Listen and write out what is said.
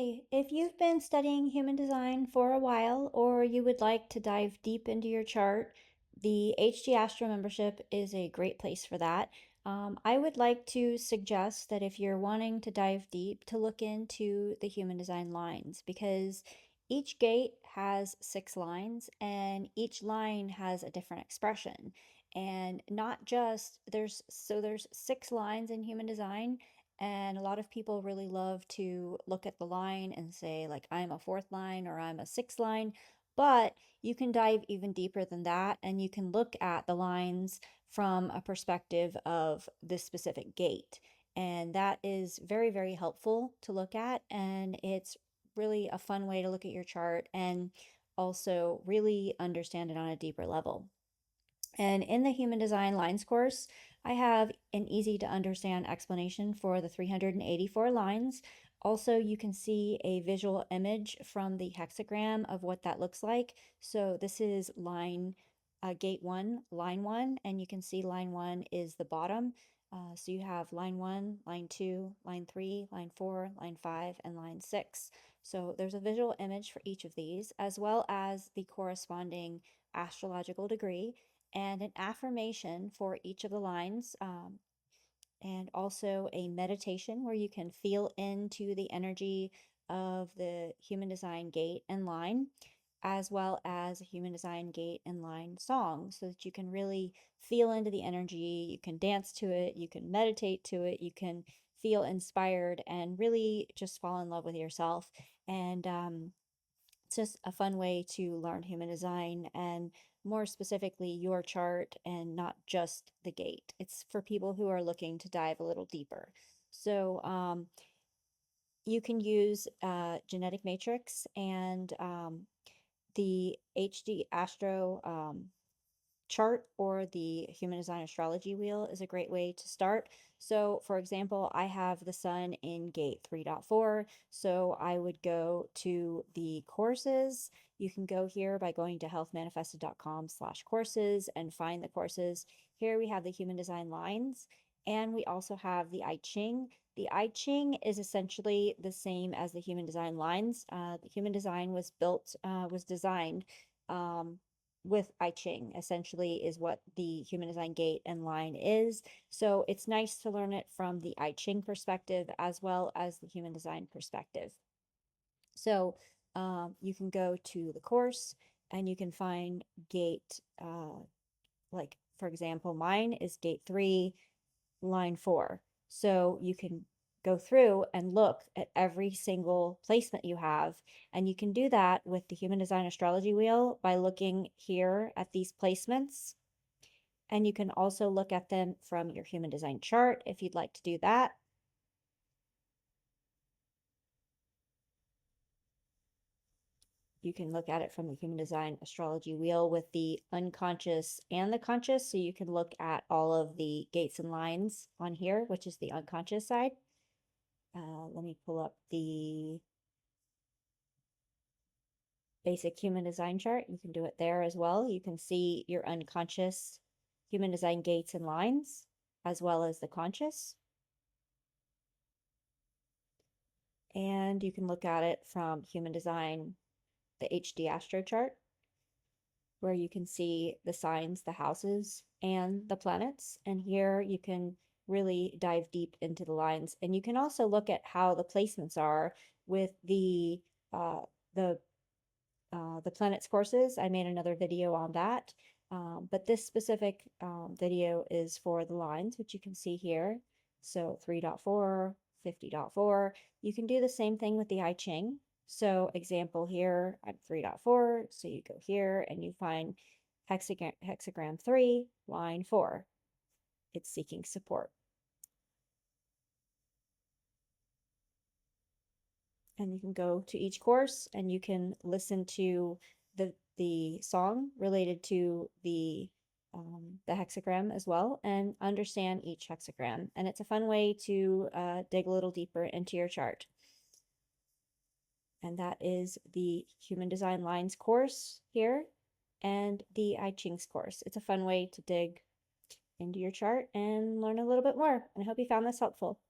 Hi, if you've been studying human design for a while or you would like to dive deep into your chart, the HG Astro membership is a great place for that. I would like to suggest that if you're wanting to dive deep, to look into the human design lines because each gate has 6 lines and each line has a different expression. And not just there's 6 lines in human design, and a lot of people really love to look at the line and say, like, I'm a 4th line or I'm a 6th line. But you can dive even deeper than that, and you can look at the lines from a perspective of this specific gate. And that is very, very helpful to look at. And it's really a fun way to look at your chart and also really understand it on a deeper level. And in the Human Design Lines course, I have an easy to understand explanation for the 384 lines. Also, you can see a visual image from the hexagram of what that looks like. So this is gate 1, line 1, and you can see line 1 is the bottom. So you have line 1, line 2, line 3, line 4, line 5, and line 6. So there's a visual image for each of these, as well as the corresponding astrological degree and an affirmation for each of the lines, and also a meditation where you can feel into the energy of the human design gate and line, as well as a human design gate and line song, so that you can really feel into the energy. You can dance to it, you can meditate to it, you can feel inspired and really just fall in love with yourself. And it's just a fun way to learn human design and more specifically your chart and not just the gate. It's for people who are looking to dive a little deeper. So you can use genetic matrix and the HD Astro chart or the human design astrology wheel is a great way to start. So for example, I have the sun in gate 3.4, so I would go to the courses. You can go here by going to healthmanifested.com/courses and find the courses. Here we have the human design lines, and we also have the I Ching. The I Ching is essentially the same as the human design lines. The human design was designed um, with I Ching, essentially, is what the human design gate and line is. So it's nice to learn it from the I Ching perspective as well as the human design perspective. So you can go to the course and you can find gate, like for example, mine is gate 3, line 4. So you can go through and look at every single placement you have. And you can do that with the Human Design Astrology Wheel by looking here at these placements. And you can also look at them from your Human Design chart if you'd like to do that. You can look at it from the Human Design Astrology Wheel with the unconscious and the conscious. So you can look at all of the gates and lines on here, which is the unconscious side. Let me pull up the basic human design chart. You can do it there as well. You can see your unconscious human design gates and lines, as well as the conscious. And you can look at it from human design, the HD Astro chart, where you can see the signs, the houses, and the planets. And here you can really dive deep into the lines. And you can also look at how the placements are with uh, the the planets courses. I made another video on that. But this specific video is for the lines, which you can see here. So 3.4, 50.4. You can do the same thing with the I Ching. So example here, I'm 3.4. So you go here and you find hexagram 3, line 4. It's seeking support. And you can go to each course and you can listen to the song related to the hexagram as well and understand each hexagram. And it's a fun way to dig a little deeper into your chart. And that is the Human Design Lines course here and the I Ching's course. It's a fun way to dig into your chart and learn a little bit more. And I hope you found this helpful.